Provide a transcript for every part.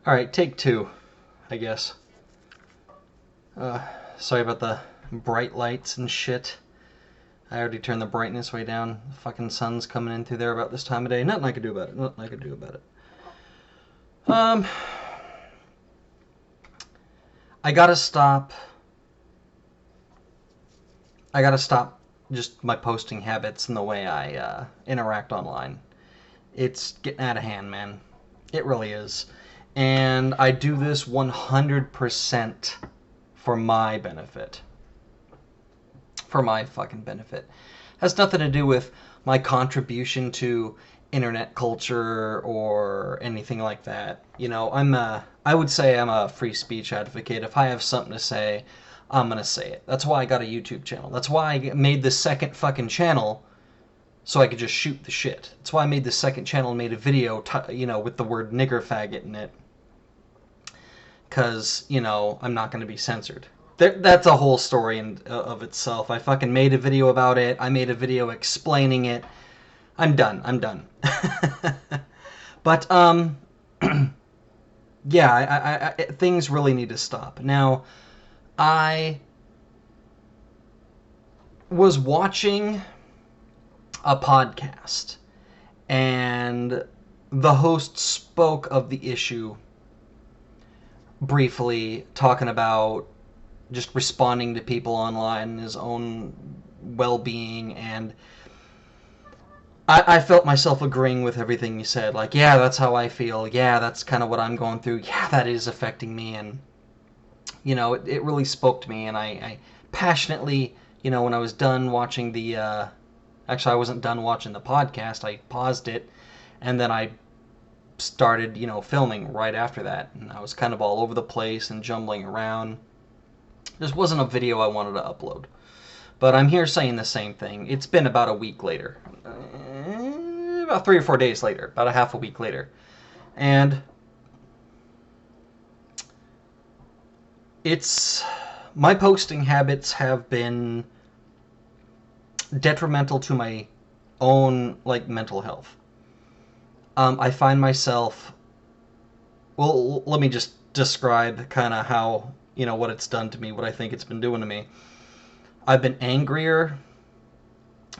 Alright, take two, I guess. Sorry about the bright lights and shit. I already turned the brightness way down. The fucking sun's coming in through there about this time of day. Nothing I could do about it. Nothing I could do about it. Um, I gotta stop. I gotta stop just my posting habits and the way I interact online. It's getting out of hand, man. It really is. And I do this 100% for my benefit. For my fucking benefit. Has nothing to do with my contribution to internet culture or anything like that. You know, I would say I'm a free speech advocate. If I have something to say, I'm gonna say it. That's why I got a YouTube channel. That's why I made the second fucking channel, so I could just shoot the shit. That's why I made the second channel and made a video, with the word nigger faggot in it. Because, I'm not going to be censored. That's a whole story of itself. I fucking made a video about it. I made a video explaining it. I'm done. But, yeah, things really need to stop. Now, I was watching a podcast, and the host spoke of the issue briefly, talking about just responding to people online, his own well-being, and I felt myself agreeing with everything he said. Like, yeah, that's how I feel. Yeah, that's kind of what I'm going through. Yeah, that is affecting me, and it really spoke to me, and I passionately, when I was done watching actually, I wasn't done watching the podcast. I paused it, and then I started, filming right after that. And I was kind of all over the place and jumbling around. This wasn't a video I wanted to upload. But I'm here saying the same thing. It's been about a week later. About 3 or 4 days later. About a half a week later. And my posting habits have been detrimental to my own, mental health. I find myself, well, let me just describe kind of how, what it's done to me, what I think it's been doing to me. I've been angrier.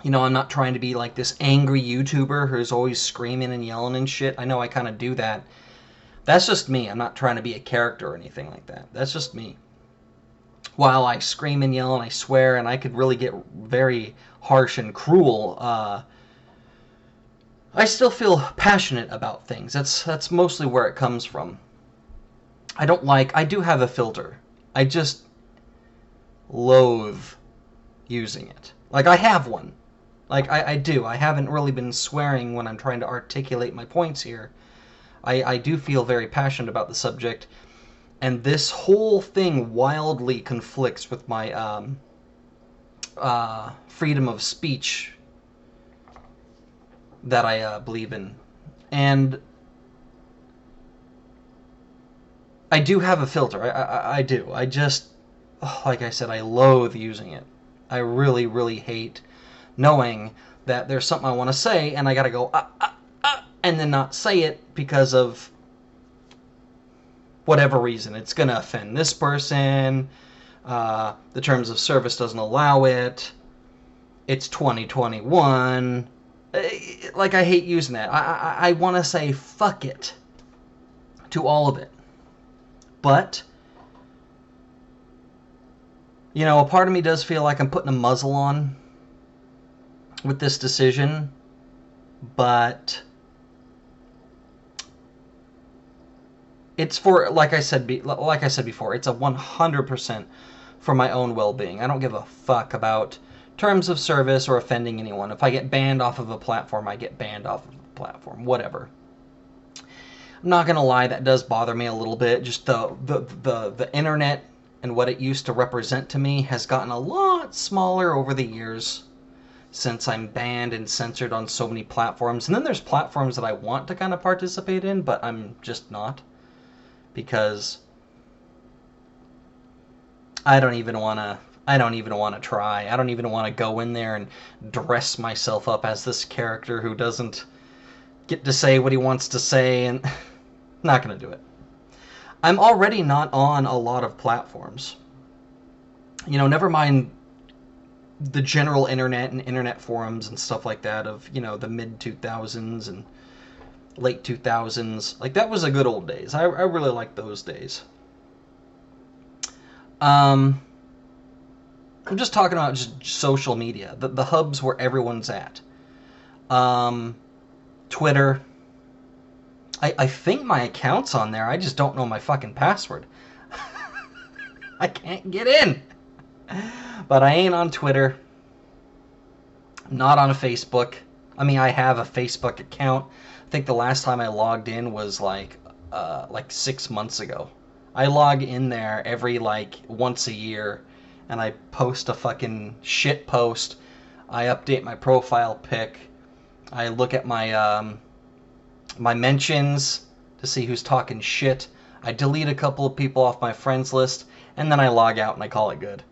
I'm not trying to be like this angry YouTuber who's always screaming and yelling and shit. I know I kind of do that. That's just me. I'm not trying to be a character or anything like that. That's just me. While I scream and yell and I swear and I could really get very harsh and cruel, I still feel passionate about things. That's mostly where it comes from. I do have a filter. I just loathe using it. Like, I have one. Like, I do. I haven't really been swearing when I'm trying to articulate my points here. I do feel very passionate about the subject, and this whole thing wildly conflicts with my freedom of speech that I believe in. And I do have a filter. I do. I just, like I said, I loathe using it. I really, really hate knowing that there's something I want to say and I gotta go, and then not say it because of whatever reason. It's gonna offend this person. The terms of service doesn't allow it. It's 2021. Like, I hate using that. I want to say fuck it to all of it. But, a part of me does feel like I'm putting a muzzle on with this decision. But it's for, like I said before, it's a 100% for my own well-being. I don't give a fuck about terms of service or offending anyone. If I get banned off of a platform, I get banned off of a platform. Whatever. I'm not gonna lie, that does bother me a little bit. Just the internet and what it used to represent to me has gotten a lot smaller over the years since I'm banned and censored on so many platforms. And then there's platforms that I want to kind of participate in, but I'm just not. Because I don't even want to try. I don't even want to go in there and dress myself up as this character who doesn't get to say what he wants to say, and not going to do it. I'm already not on a lot of platforms. Never mind the general internet and internet forums and stuff like that of, the mid 2000s and late 2000s. Like, that was a good old days. I really liked those days. I'm just talking about just social media, the hubs where everyone's at. Twitter. I think my account's on there. I just don't know my fucking password. I can't get in. But I ain't on Twitter. I'm not on Facebook. I mean, I have a Facebook account. I think the last time I logged in was like 6 months ago. I log in there every once a year, and I post a fucking shit post. I update my profile pic. I look at my my mentions to see who's talking shit. I delete a couple of people off my friends list, and then I log out and I call it good.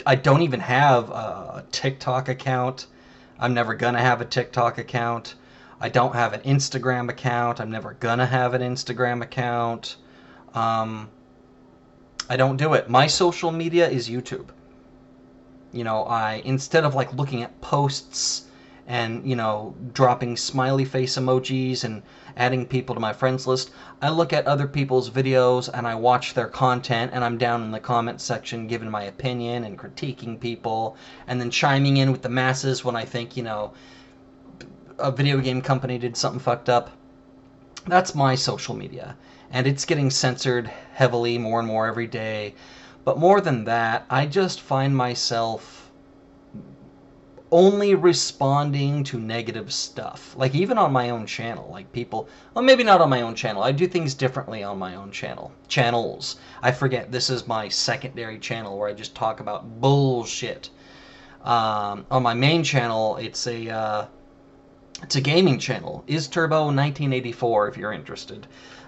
I don't even have a TikTok account. I'm never gonna have a TikTok account. I don't have an Instagram account. I'm never gonna have an Instagram account. I don't do it. My social media is YouTube. Instead of looking at posts and, dropping smiley face emojis and adding people to my friends list, I look at other people's videos and I watch their content, and I'm down in the comment section giving my opinion and critiquing people, and then chiming in with the masses when I think, a video game company did something fucked up. That's my social media, and it's getting censored heavily more and more every day. But more than that, I just find myself only responding to negative stuff. Like, even on my own channel, people, well, maybe not on my own channel. I do things differently on my own channels. I forget, this is my secondary channel where I just talk about bullshit. On my main channel, it's a gaming channel. IsTurbo1984, if you're interested.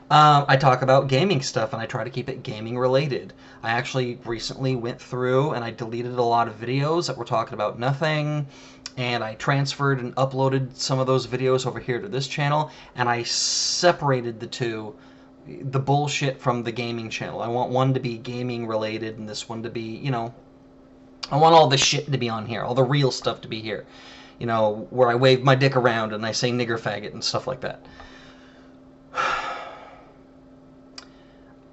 I talk about gaming stuff, and I try to keep it gaming related. I actually recently went through and I deleted a lot of videos that were talking about nothing, and I transferred and uploaded some of those videos over here to this channel, and I separated the two, the bullshit from the gaming channel. I want one to be gaming related and this one to be, I want all the shit to be on here, all the real stuff to be here. Where I wave my dick around and I say nigger faggot and stuff like that.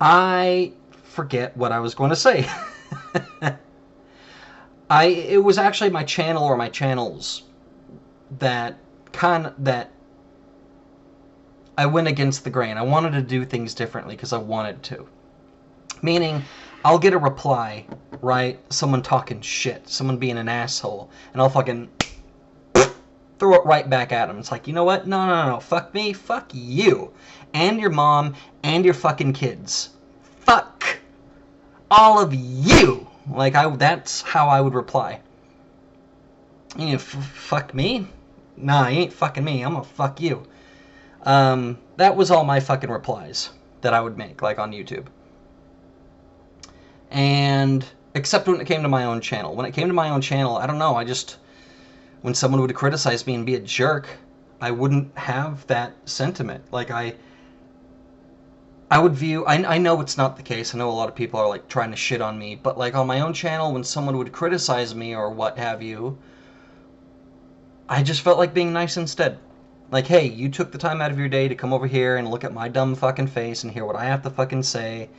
I forget what I was going to say. It was actually my channel or my channels that I went against the grain. I wanted to do things differently because I wanted to. Meaning, I'll get a reply, right? Someone talking shit, someone being an asshole, and I'll fucking throw it right back at them. It's like, you know what? No. Fuck me. Fuck you. And your mom and your fucking kids. Fuck all of you. That's how I would reply. Fuck me? Nah, you ain't fucking me. I'm gonna fuck you. That was all my fucking replies that I would make, on YouTube. And, except when it came to my own channel. When it came to my own channel, I don't know, when someone would criticize me and be a jerk, I wouldn't have that sentiment. I would view, I know it's not the case. I know a lot of people are trying to shit on me, but on my own channel, when someone would criticize me or what have you, I just felt like being nice instead. Hey, you took the time out of your day to come over here and look at my dumb fucking face and hear what I have to fucking say.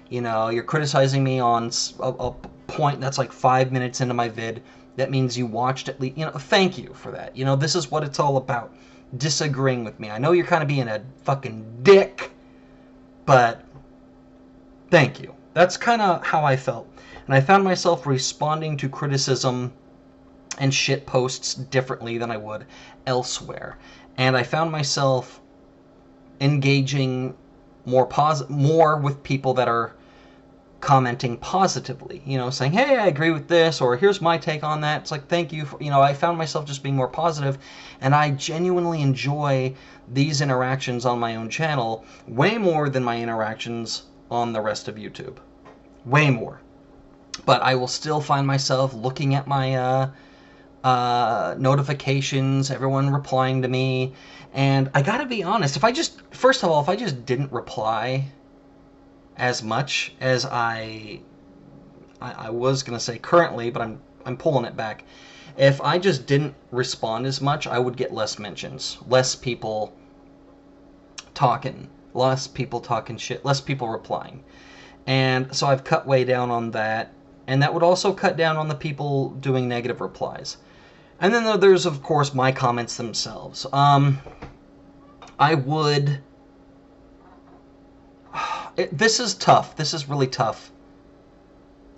You're criticizing me on a point that's 5 minutes into my vid. That means you watched at least, thank you for that. This is what it's all about. Disagreeing with me. I know you're kind of being a fucking dick, but thank you. That's kind of how I felt. And I found myself responding to criticism and shit posts differently than I would elsewhere. And I found myself engaging more with people that are commenting positively, saying, hey, I agree with this, or here's my take on that. It's thank you for, I found myself just being more positive, and I genuinely enjoy these interactions on my own channel way more than my interactions on the rest of YouTube. Way more. But I will still find myself looking at my notifications, everyone replying to me. And I gotta be honest, first of all, if I just didn't reply as much as I was gonna say currently, but I'm pulling it back. If I just didn't respond as much, I would get less mentions, less people talking shit, less people replying. And so I've cut way down on that, and that would also cut down on the people doing negative replies. And then there's, of course, my comments themselves. This is tough. This is really tough.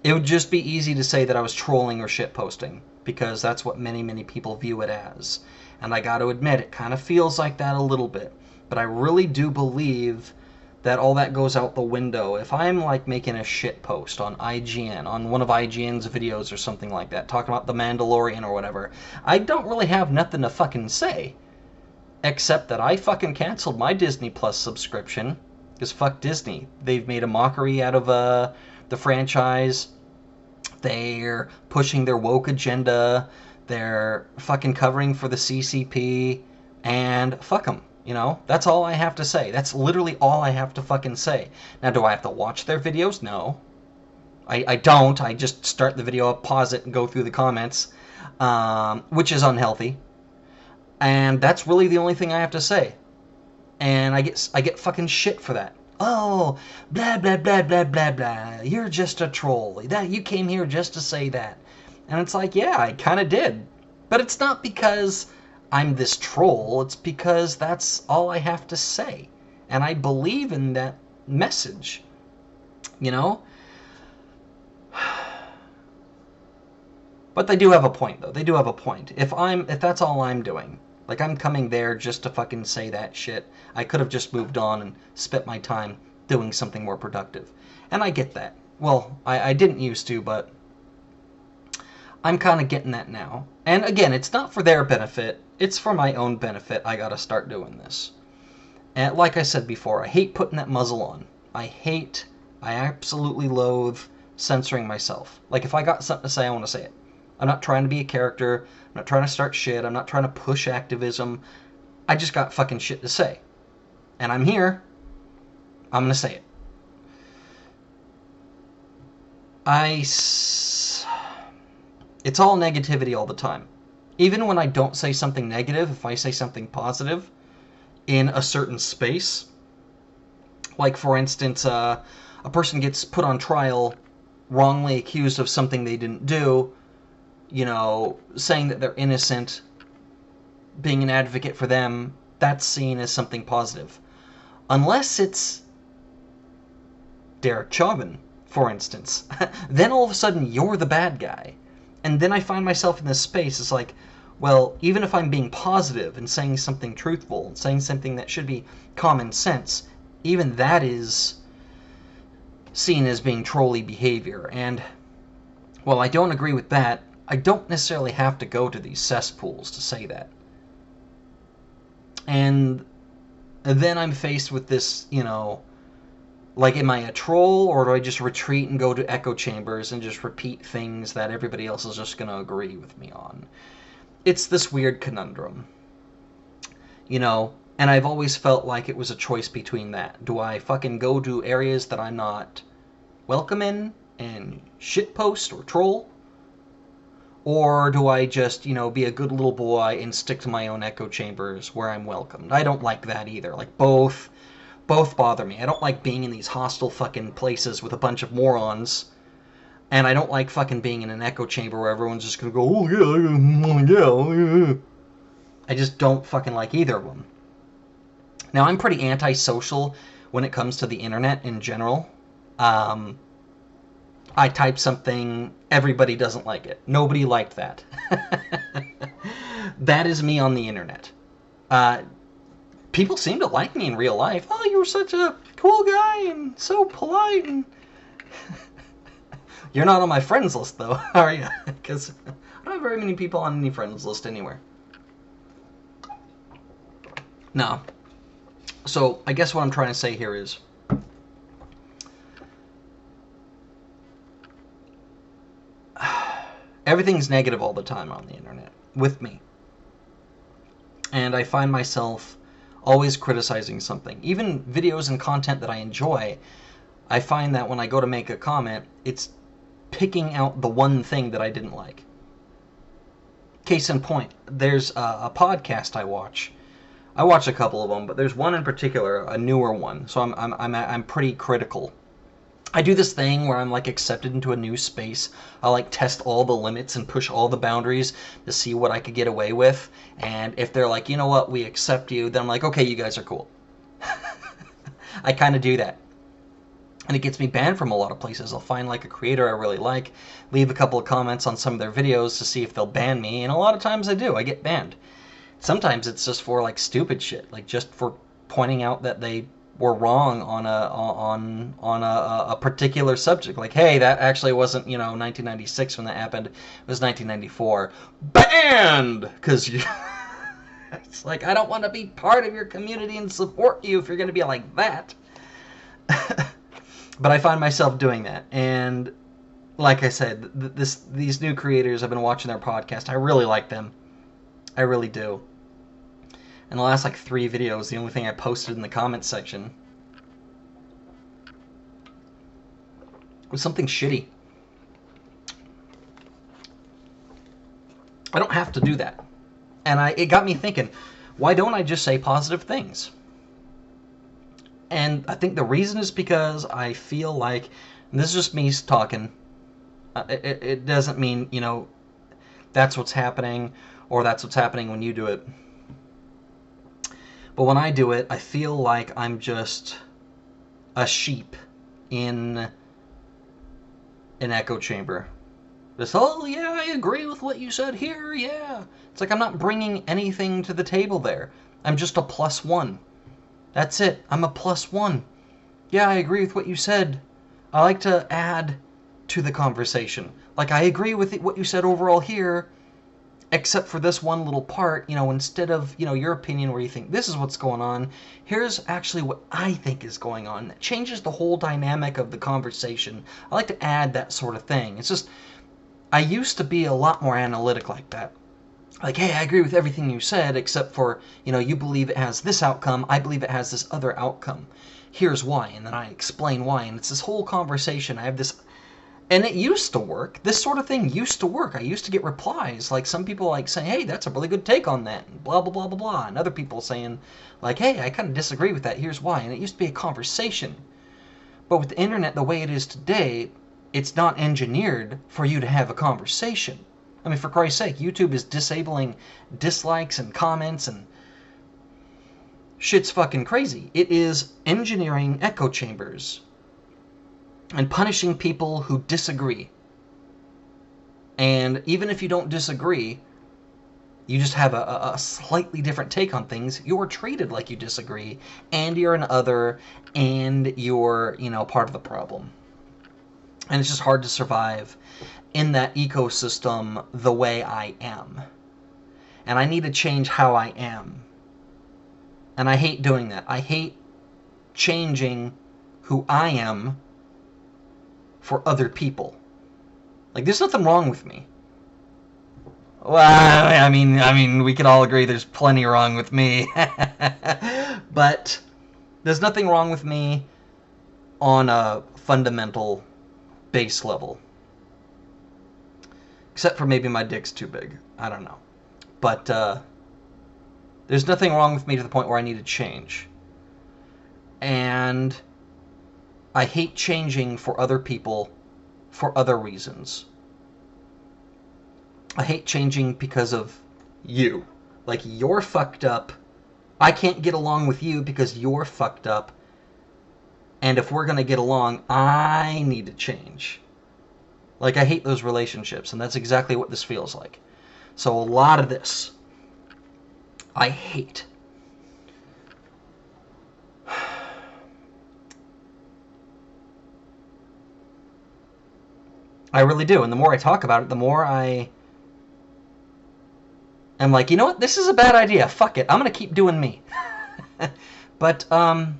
It would just be easy to say that I was trolling or shitposting, because that's what many, many people view it as. And I got to admit, it kind of feels like that a little bit. But I really do believe that all that goes out the window. If I'm like making a shit post on IGN, on one of IGN's videos or something like that, talking about The Mandalorian or whatever, I don't really have nothing to fucking say. Except that I fucking canceled my Disney Plus subscription. Because fuck Disney. They've made a mockery out of the franchise. They're pushing their woke agenda. They're fucking covering for the CCP. And fuck them. You know, that's all I have to say. That's literally all I have to fucking say. Now, do I have to watch their videos? No. I don't. I just start the video up, pause it, and go through the comments, which is unhealthy. And that's really the only thing I have to say. And I get fucking shit for that. Oh, blah, blah, blah, blah, blah, blah. You're just a troll. You came here just to say that. And it's like, yeah, I kind of did. But it's not because I'm this troll. It's because that's all I have to say. And I believe in that message. You know? But they do have a point, though. They do have a point. If that's all I'm doing, like I'm coming there just to fucking say that shit, I could have just moved on and spent my time doing something more productive. And I get that. Well, I didn't used to, but I'm kind of getting that now. And again, it's not for their benefit. It's for my own benefit. I gotta start doing this. And like I said before, I hate putting that muzzle on. I absolutely loathe censoring myself. Like if I got something to say, I want to say it. I'm not trying to be a character. I'm not trying to start shit. I'm not trying to push activism. I just got fucking shit to say. And I'm here. I'm going to say it. It's all negativity all the time. Even when I don't say something negative, if I say something positive in a certain space, like for instance, a person gets put on trial wrongly accused of something they didn't do, you know, saying that they're innocent, being an advocate for them, that's seen as something positive. Unless it's Derek Chauvin, for instance. Then all of a sudden you're the bad guy. And then I find myself in this space. It's like, well, even if I'm being positive and saying something truthful, saying something that should be common sense, even that is seen as being trolly behavior. And while I don't agree with that, I don't necessarily have to go to these cesspools to say that. And then I'm faced with this, you know, like, am I a troll, or do I just retreat and go to echo chambers and just repeat things that everybody else is just going to agree with me on? It's this weird conundrum, you know, and I've always felt like it was a choice between that. Do I fucking go to areas that I'm not welcome in and shitpost or troll? Or do I just, you know, be a good little boy and stick to my own echo chambers where I'm welcomed? I don't like that either. Like, both bother me. I don't like being in these hostile fucking places with a bunch of morons. And I don't like fucking being in an echo chamber where everyone's just gonna go, oh yeah. I just don't fucking like either of them. Now, I'm pretty antisocial when it comes to the internet in general. I type something, everybody doesn't like it. Nobody liked that. That is me on the internet. People seem to like me in real life. Oh, you were such a cool guy and so polite. And you're not on my friends list, though, are you? Because I don't have very many people on any friends list anywhere. No. So, I guess what I'm trying to say here is, everything's negative all the time on the internet. with me. And I find myself always criticizing something. Even videos and content that I enjoy, I find that when I go to make a comment, it's picking out the one thing that I didn't like. Case in point, there's a podcast I watch. I watch a couple of them, but there's one in particular, a newer one, so I'm pretty critical. I do this thing where I'm like accepted into a new space. I like test all the limits and push all the boundaries to see what I could get away with. And if they're like, you know what, we accept you, then I'm like, okay, you guys are cool. I kind of do that. And it gets me banned from a lot of places. I'll find like a creator I really like, leave a couple of comments on some of their videos to see if they'll ban me, and a lot of times I do. I get banned. Sometimes it's just for like stupid shit, like just for pointing out that they were wrong on a particular subject. Like, hey, that actually wasn't 1996 when that happened. It was 1994. Banned, because you. It's like, I don't want to be part of your community and support you if you're going to be like that. But I find myself doing that, and like I said, these new creators, I've been watching their podcast. I really like them. I really do. And the last like 3 videos, the only thing I posted in the comments section was something shitty. I don't have to do that. And it got me thinking, why don't I just say positive things? And I think the reason is because I feel like, and this is just me talking, it doesn't mean, that's what's happening, or that's what's happening when you do it. But when I do it, I feel like I'm just a sheep in an echo chamber. Just, oh yeah, I agree with what you said here, yeah. It's like I'm not bringing anything to the table there. I'm just a +1. That's it. I'm a +1. Yeah, I agree with what you said. I like to add to the conversation. Like, I agree with what you said overall here, except for this one little part, instead of, your opinion where you think this is what's going on, here's actually what I think is going on. That changes the whole dynamic of the conversation. I like to add that sort of thing. It's just, I used to be a lot more analytic like that. Like, hey, I agree with everything you said, except for, you believe it has this outcome, I believe it has this other outcome. Here's why, and then I explain why, and it's this whole conversation. I have this, and it used to work. This sort of thing used to work. I used to get replies, like some people like saying, hey, that's a really good take on that, and blah, blah, blah, blah, blah, and other people saying, like, hey, I kind of disagree with that, here's why, and it used to be a conversation. But with the internet the way it is today, it's not engineered for you to have a conversation. I mean, for Christ's sake, YouTube is disabling dislikes and comments, and shit's fucking crazy. It is engineering echo chambers and punishing people who disagree. And even if you don't disagree, you just have a slightly different take on things, you're treated like you disagree, and you're an other, and you're, part of the problem. And it's just hard to survive in that ecosystem the way I am. And I need to change how I am. And I hate doing that. I hate changing who I am for other people. Like, there's nothing wrong with me. Well, I mean, we could all agree there's plenty wrong with me. But there's nothing wrong with me on a fundamental base level. Except for maybe my dick's too big. I don't know. But there's nothing wrong with me to the point where I need to change. And I hate changing for other people for other reasons. I hate changing because of you. Like, you're fucked up. I can't get along with you because you're fucked up. And if we're going to get along, I need to change. Like, I hate those relationships, and that's exactly what this feels like. So a lot of this, I hate. I really do, and the more I talk about it, the more I am like, you know what, this is a bad idea, fuck it, I'm gonna keep doing me. But, no,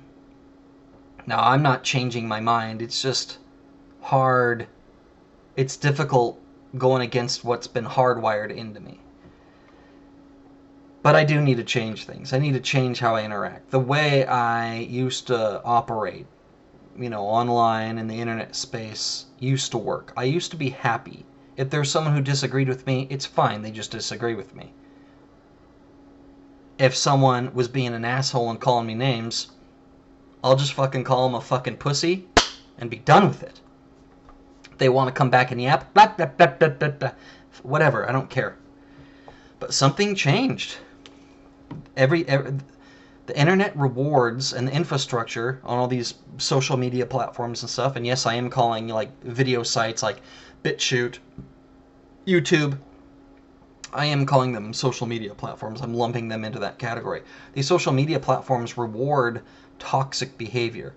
I'm not changing my mind, it's just hard. It's difficult going against what's been hardwired into me. But I do need to change things. I need to change how I interact. The way I used to operate, you know, online in the internet space used to work. I used to be happy. If there's someone who disagreed with me, it's fine. They just disagree with me. If someone was being an asshole and calling me names, I'll just fucking call them a fucking pussy and be done with it. They want to come back and yap, blah, blah, blah, blah, blah, blah. Whatever, I don't care. But something changed. The internet rewards and the infrastructure on all these social media platforms and stuff, and yes, I am calling like video sites like BitChute, YouTube, I am calling them social media platforms. I'm lumping them into that category. These social media platforms reward toxic behavior.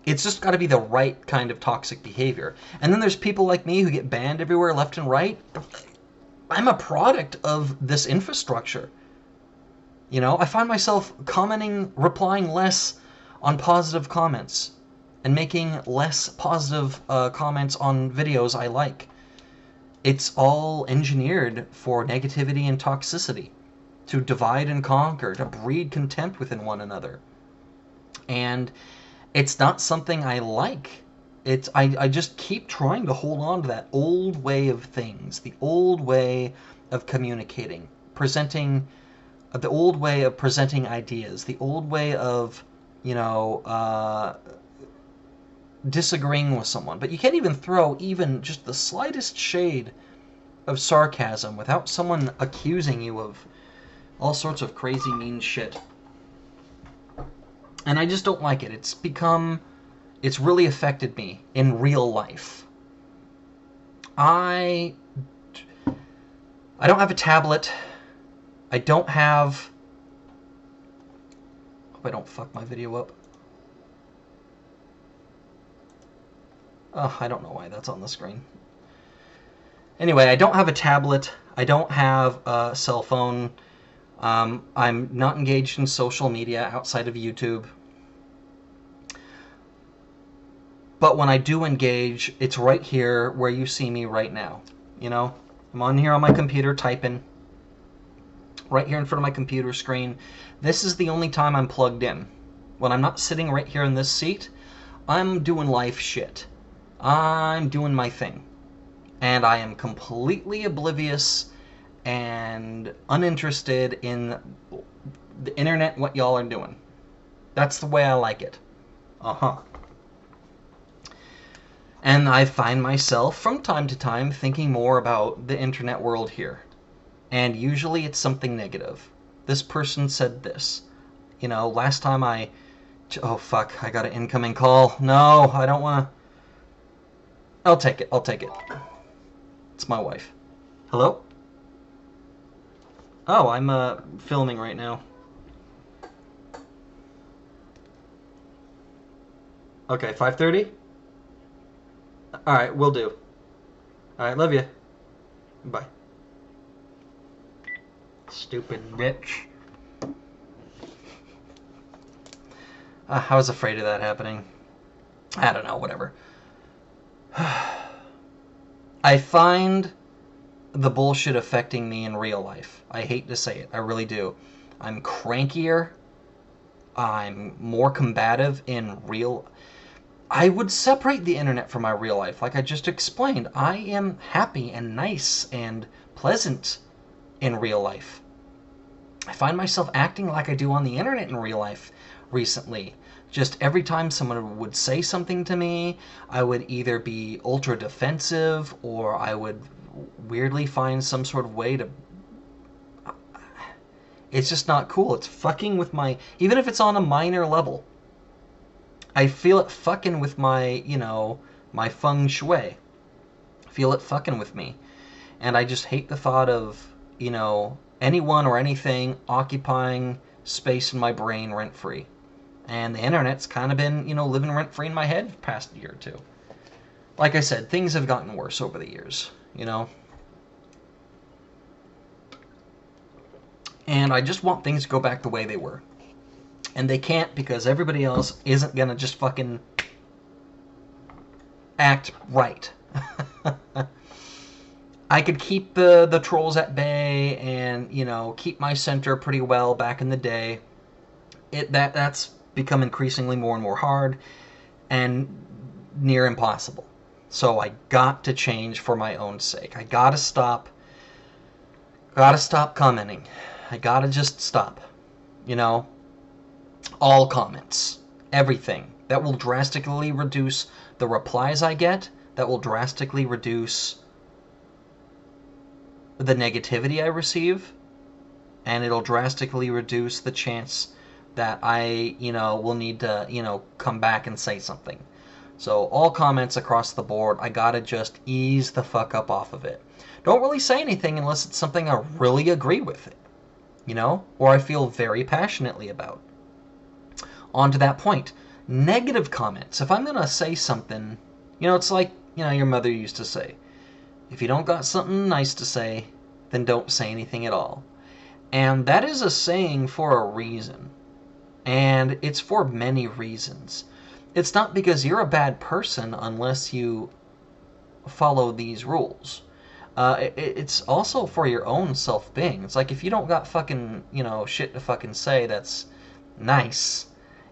It's just got to be the right kind of toxic behavior. And then there's people like me who get banned everywhere left and right. I'm a product of this infrastructure. You know, I find myself replying less on positive comments and making less positive comments on videos I like. It's all engineered for negativity and toxicity, to divide and conquer, to breed contempt within one another. And it's not something I like. I just keep trying to hold on to that old way of things, the old way of communicating, the old way of presenting ideas, the old way of, you know, disagreeing with someone. But you can't even throw even just the slightest shade of sarcasm without someone accusing you of all sorts of crazy mean shit. And I just don't like it. It's really affected me in real life. I don't have a tablet. I don't have... Hope I don't fuck my video up. I don't know why that's on the screen. Anyway, I don't have a tablet. I don't have a cell phone. I'm not engaged in social media outside of YouTube. But when I do engage, it's right here where you see me right now. You know, I'm on here on my computer typing. Right here in front of my computer screen. This is the only time I'm plugged in. When I'm not sitting right here in this seat, I'm doing life shit. I'm doing my thing. And I am completely oblivious and uninterested in the internet, what y'all are doing. That's the way I like it. And I find myself, from time to time, thinking more about the internet world here. And usually it's something negative. This person said this. You know, last time oh, fuck, I got an incoming call. No, I don't want to... I'll take it. It's my wife. Hello? Oh, I'm filming right now. Okay, 5:30? Alright, will do. Alright, love you. Bye. Stupid bitch. I was afraid of that happening. I don't know, whatever. I find the bullshit affecting me in real life. I hate to say it, I really do. I'm crankier. I'm more combative in real... I would separate the internet from my real life, like I just explained. I am happy and nice and pleasant in real life. I find myself acting like I do on the internet in real life recently. Just every time someone would say something to me, I would either be ultra defensive or I would weirdly find some sort of way to... It's just not cool. It's fucking with my... Even if it's on a minor level. I feel it fucking with my, you know, my feng shui. I feel it fucking with me. And I just hate the thought of, you know, anyone or anything occupying space in my brain rent-free. And the internet's kind of been, you know, living rent-free in my head the past year or two. Like I said, things have gotten worse over the years, you know. And I just want things to go back the way they were. And they can't because everybody else isn't going to just fucking act right. I could keep the trolls at bay and, you know, keep my center pretty well back in the day. That's become increasingly more and more hard and near impossible. So I got to change for my own sake. I gotta stop commenting. I gotta just stop. You know, all comments, everything. That will drastically reduce the replies I get. That will drastically reduce the negativity I receive. And it'll drastically reduce the chance that I, you know, will need to, you know, come back and say something. So all comments across the board, I gotta just ease the fuck up off of it. Don't really say anything unless it's something I really agree with it, you know, or I feel very passionately about. On to that point, negative comments. If I'm gonna say something, you know, it's like, you know, your mother used to say, if you don't got something nice to say, then don't say anything at all. And that is a saying for a reason. And it's for many reasons. It's not because you're a bad person unless you follow these rules. It's also for your own self-being. It's like if you don't got fucking, you know, shit to fucking say that's nice,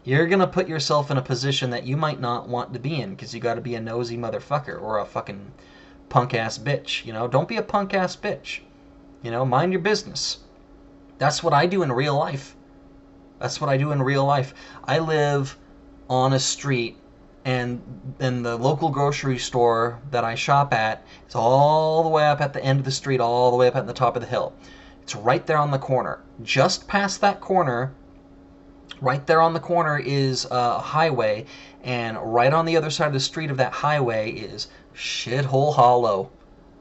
you're gonna put yourself in a position that you might not want to be in because you gotta be a nosy motherfucker or a fucking punk-ass bitch, you know? Don't be a punk-ass bitch. You know, mind your business. That's what I do in real life. That's what I do in real life. I live on a street, and the local grocery store that I shop at is all the way up at the end of the street, all the way up at the top of the hill. It's right there on the corner. Just past that corner, right there on the corner is a highway, and right on the other side of the street of that highway is Shithole Hollow,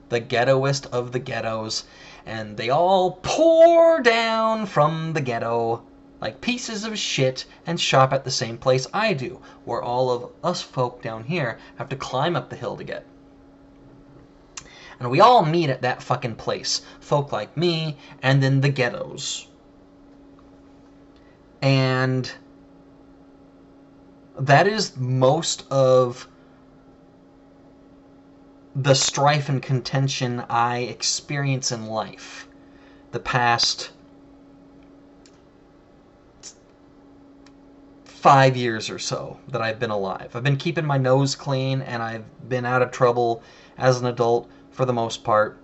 the ghettoest of the ghettos, and they all pour down from the ghetto like pieces of shit and shop at the same place I do, where all of us folk down here have to climb up the hill to get. And we all meet at that fucking place, folk like me, and then the ghettos. And that is most of the strife and contention I experience in life the past 5 years or so that I've been alive. I've been keeping my nose clean, and I've been out of trouble as an adult for the most part.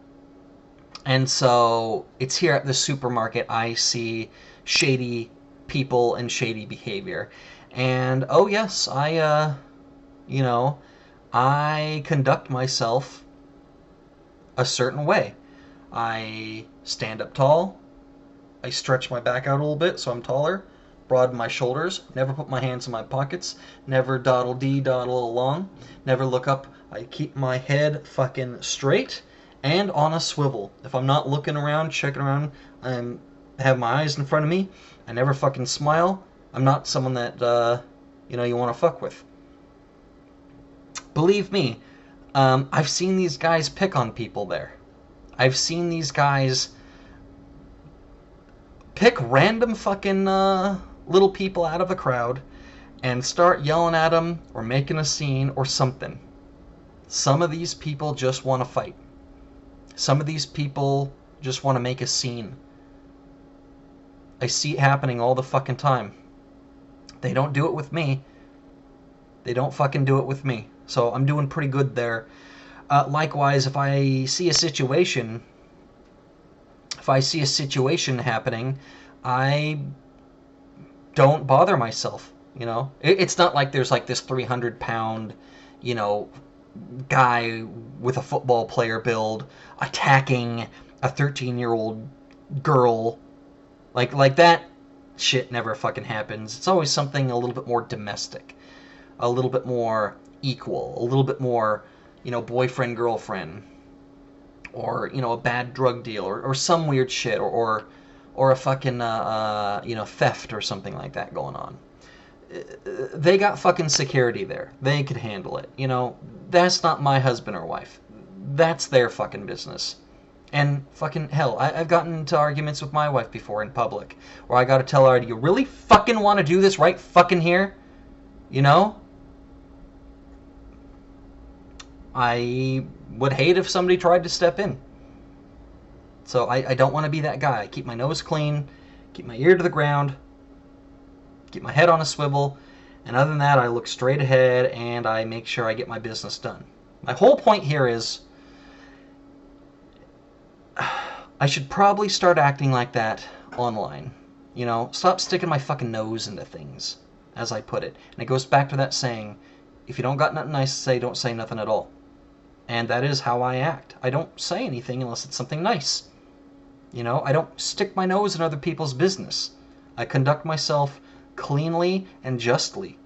And so it's here at the supermarket I see shady people and shady behavior. And oh yes, you know, I conduct myself a certain way. I stand up tall. I stretch my back out a little bit so I'm taller. Broaden my shoulders, never put my hands in my pockets, never dawdle along, never look up. I keep my head fucking straight and on a swivel. If I'm not looking around, checking around, I have my eyes in front of me. I never fucking smile. I'm not someone that, you know, you want to fuck with. Believe me, I've seen these guys pick on people there. I've seen these guys pick random fucking, little people out of the crowd and start yelling at them or making a scene or something. Some of these people just want to fight. Some of these people just want to make a scene. I see it happening all the fucking time. They don't do it with me. They don't fucking do it with me. So I'm doing pretty good there. Likewise, if I see a situation happening, I don't bother myself, you know. It's not like there's like this 300-pound, you know, guy with a football player build attacking a 13-year-old girl. Like that shit never fucking happens. It's always something a little bit more domestic, a little bit more equal, a little bit more, you know, boyfriend, girlfriend, or, you know, a bad drug deal, or some weird shit, or a fucking, you know, theft or something like that going on. They got fucking security there. They could handle it. You know, that's not my husband or wife. That's their fucking business. And fucking hell, I've gotten into arguments with my wife before in public, where I gotta tell her, do you really fucking want to do this right fucking here? You know? I would hate if somebody tried to step in. So I don't want to be that guy. I keep my nose clean, keep my ear to the ground, keep my head on a swivel, and other than that, I look straight ahead and I make sure I get my business done. My whole point here is I should probably start acting like that online. You know, stop sticking my fucking nose into things, as I put it. And it goes back to that saying, if you don't got nothing nice to say, don't say nothing at all. And that is how I act. I don't say anything unless it's something nice. You know, I don't stick my nose in other people's business. I conduct myself cleanly and justly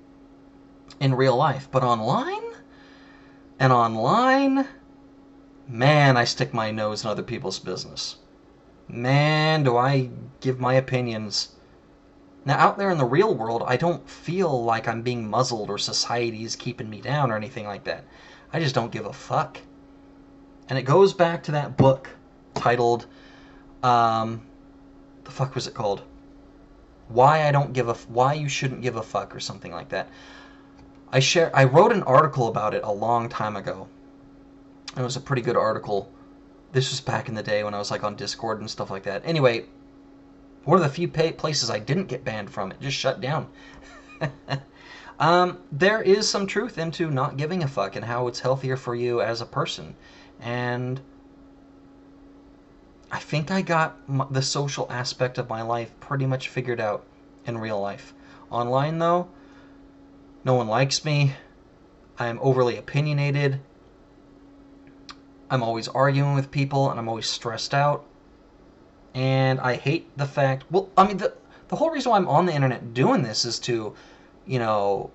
in real life. But online? And online? Man, I stick my nose in other people's business. Man, do I give my opinions. Now, out there in the real world, I don't feel like I'm being muzzled or society's keeping me down or anything like that. I just don't give a fuck. And it goes back to that book titled, the fuck was it called? Why you shouldn't give a fuck or something like that. I wrote an article about it a long time ago. It was a pretty good article. This was back in the day when I was like on Discord and stuff like that. Anyway, one of the few places I didn't get banned from, it just shut down. There is some truth into not giving a fuck and how it's healthier for you as a person. And I think I got the social aspect of my life pretty much figured out in real life. Online, though, no one likes me. I'm overly opinionated. I'm always arguing with people, and I'm always stressed out. And I hate the fact... Well, I mean, the whole reason why I'm on the internet doing this is to, you know,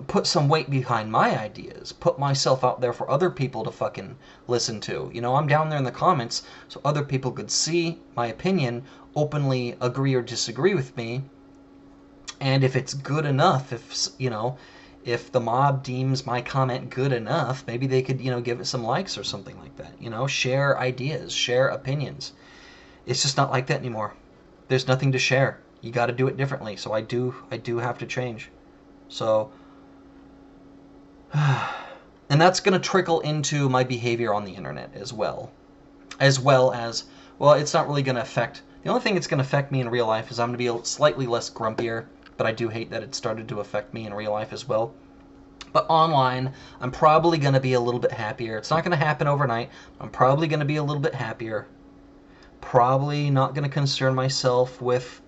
put some weight behind my ideas. Put myself out there for other people to fucking listen to. You know, I'm down there in the comments so other people could see my opinion, openly agree or disagree with me. And if it's good enough, if, you know... If the mob deems my comment good enough, maybe they could, you know, give it some likes or something like that. You know, share ideas, share opinions. It's just not like that anymore. There's nothing to share. You got to do it differently. So I do have to change. So, and that's going to trickle into my behavior on the internet as well. As well as, well, it's not really going to affect, the only thing that's going to affect me in real life is I'm going to be slightly less grumpier. But I do hate that it started to affect me in real life as well. But online, I'm probably going to be a little bit happier. It's not going to happen overnight. I'm probably going to be a little bit happier. Probably not going to concern myself with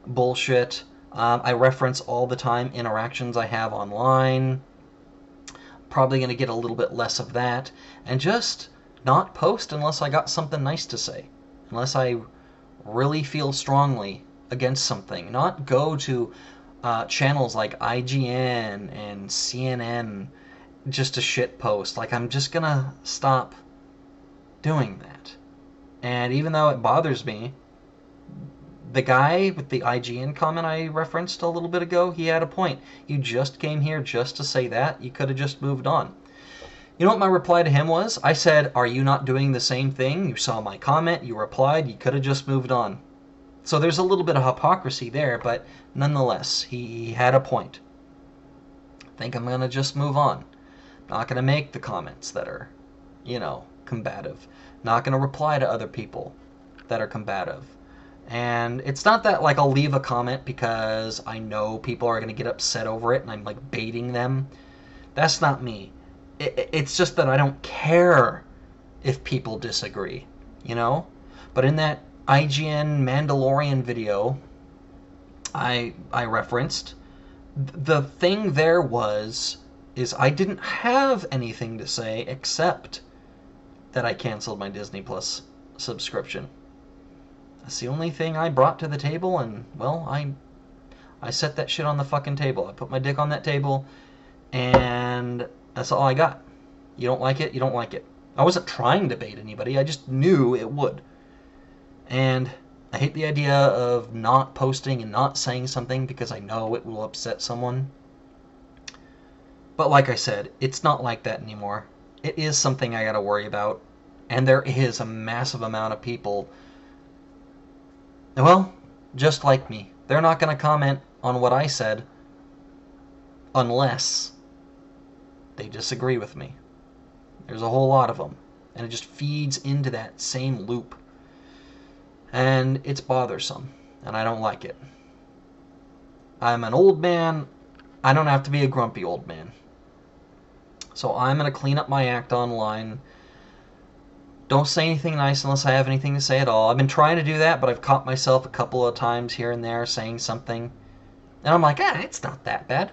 bullshit. I reference all the time interactions I have online. Probably going to get a little bit less of that. And just not post unless I got something nice to say. Unless I really feel strongly against something. Not go to channels like IGN and CNN just to shit post. Like, I'm just gonna stop doing that. And even though it bothers me, the guy with the IGN comment I referenced a little bit ago, he had a point. You just came here just to say that. You could have just moved on. You know what my reply to him was? I said, are you not doing the same thing? You saw my comment, you replied, you could have just moved on. So there's a little bit of hypocrisy there, but nonetheless, he had a point. I think I'm going to just move on. Not going to make the comments that are, you know, combative. Not going to reply to other people that are combative. And it's not that, like, I'll leave a comment because I know people are going to get upset over it and I'm, like, baiting them. That's not me. It's just that I don't care if people disagree, you know? But in that IGN Mandalorian video I referenced, the thing there is I didn't have anything to say except that I canceled my Disney Plus subscription. That's the only thing I brought to the table, and, well, I set that shit on the fucking table. I put my dick on that table, and that's all I got. You don't like it, you don't like it. I wasn't trying to bait anybody, I just knew it would. And I hate the idea of not posting and not saying something because I know it will upset someone. But like I said, it's not like that anymore. It is something I gotta worry about. And there is a massive amount of people, well, just like me. They're not gonna comment on what I said unless they disagree with me. There's a whole lot of them. And it just feeds into that same loop. And it's bothersome. And I don't like it. I'm an old man. I don't have to be a grumpy old man. So I'm going to clean up my act online. Don't say anything nice unless I have anything to say at all. I've been trying to do that, but I've caught myself a couple of times here and there saying something. And I'm like, it's not that bad.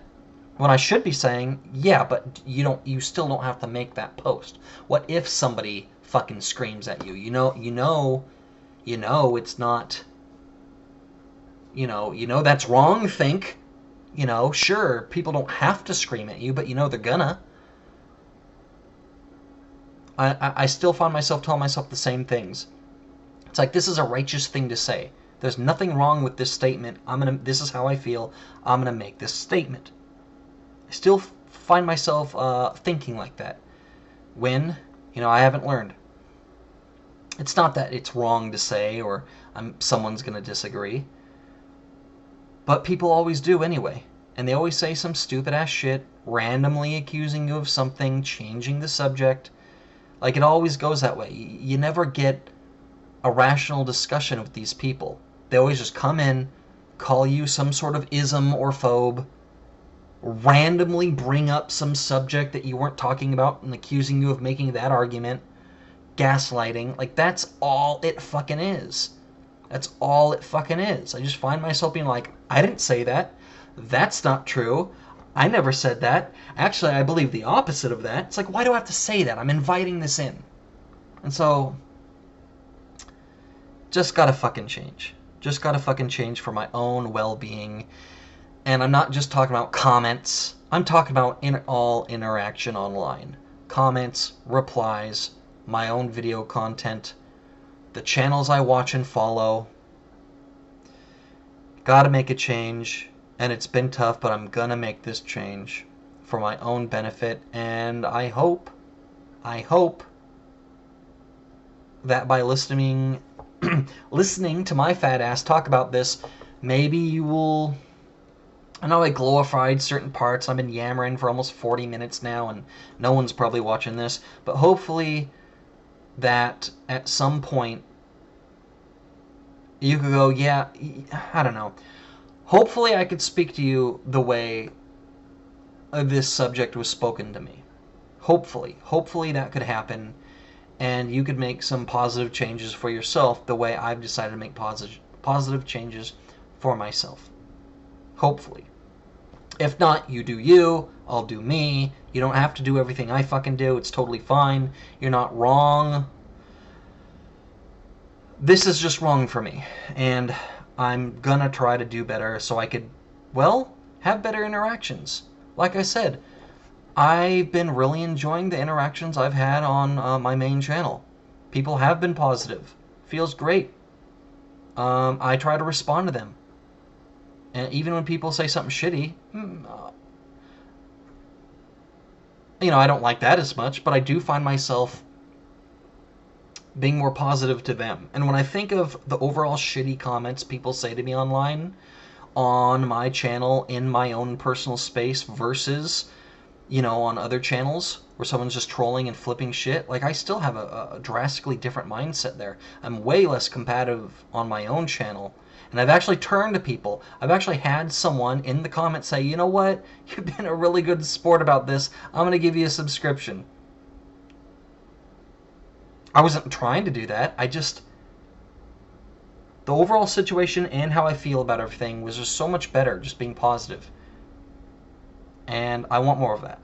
When I should be saying, yeah, but you still don't have to make that post. What if somebody fucking screams at you? You know it's not, that's wrong, think. Sure, people don't have to scream at you, but they're gonna. I still find myself telling myself the same things. It's like, this is a righteous thing to say. There's nothing wrong with this statement. This is how I feel. I'm gonna make this statement. I still find myself thinking like that when, I haven't learned. It's not that it's wrong to say or someone's gonna disagree. But people always do anyway. And they always say some stupid ass shit, randomly accusing you of something, changing the subject. Like, it always goes that way. You never get a rational discussion with these people. They always just come in, call you some sort of ism or phobe, randomly bring up some subject that you weren't talking about and accusing you of making that argument. Gaslighting. Like, that's all it fucking is. That's all it fucking is. I just find myself being like, I didn't say that. That's not true. I never said that. Actually, I believe the opposite of that. It's like, why do I have to say that? I'm inviting this in. And so, just gotta fucking change. Just gotta fucking change for my own well-being. And I'm not just talking about comments. I'm talking about all interaction online. Comments, replies, my own video content, the channels I watch and follow. Gotta make a change. And it's been tough, but I'm gonna make this change for my own benefit. And I hope that by listening to my fat ass talk about this, maybe you will... I know I glorified certain parts. I've been yammering for almost 40 minutes now, and no one's probably watching this. But hopefully that at some point you could go, yeah, I don't know. Hopefully I could speak to you the way this subject was spoken to me. Hopefully that could happen, and you could make some positive changes for yourself the way I've decided to make positive changes for myself. Hopefully. If not, you do you, I'll do me. You don't have to do everything I fucking do. It's totally fine. You're not wrong. This is just wrong for me, and I'm gonna try to do better so I could, well, have better interactions. Like I said, I've been really enjoying the interactions I've had on my main channel. People have been positive. Feels great. I try to respond to them. And even when people say something shitty, I don't like that as much, but I do find myself being more positive to them. And when I think of the overall shitty comments people say to me online, on my channel, in my own personal space, versus, on other channels where someone's just trolling and flipping shit, like, I still have a drastically different mindset there. I'm way less combative on my own channel. And I've actually turned to people. I've actually had someone in the comments say, you know what? You've been a really good sport about this. I'm going to give you a subscription. I wasn't trying to do that. The overall situation and how I feel about everything was just so much better, just being positive. And I want more of that.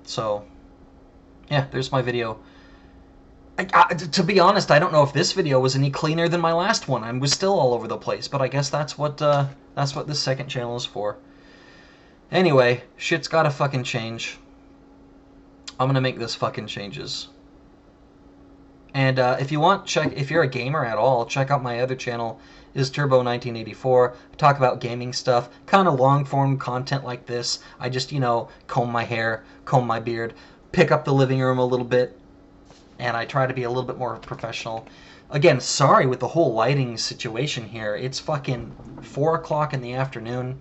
So, yeah, there's my video. To be honest, I don't know if this video was any cleaner than my last one. I was still all over the place, but I guess that's what this second channel is for. Anyway, shit's gotta fucking change. I'm gonna make this fucking changes. And if you're a gamer at all, check out my other channel, is Turbo1984. I talk about gaming stuff, kind of long-form content like this. I just, comb my hair, comb my beard, pick up the living room a little bit, and I try to be a little bit more professional. Again, sorry with the whole lighting situation here. It's fucking 4 o'clock in the afternoon.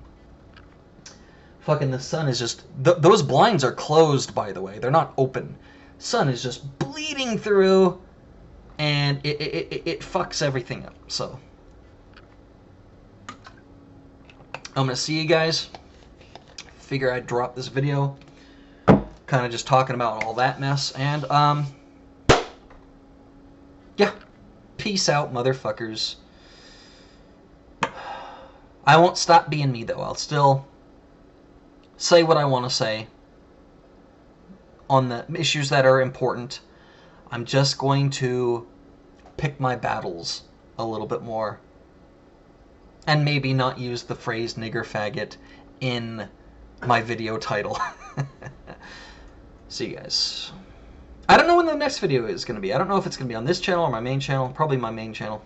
Fucking the sun is just... those blinds are closed, by the way. They're not open. sun is just bleeding through, and it fucks everything up. So I'm gonna see you guys. Figure I'd drop this video, kind of just talking about all that mess, and yeah, peace out, motherfuckers. I won't stop being me, though. I'll still say what I want to say on the issues that are important. I'm just going to pick my battles a little bit more, and maybe not use the phrase nigger faggot in my video title. See you guys. I don't know when the next video is going to be. I don't know if it's going to be on this channel or my main channel. Probably my main channel.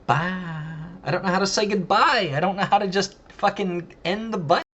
Bye. I don't know how to say goodbye. I don't know how to just fucking end the button.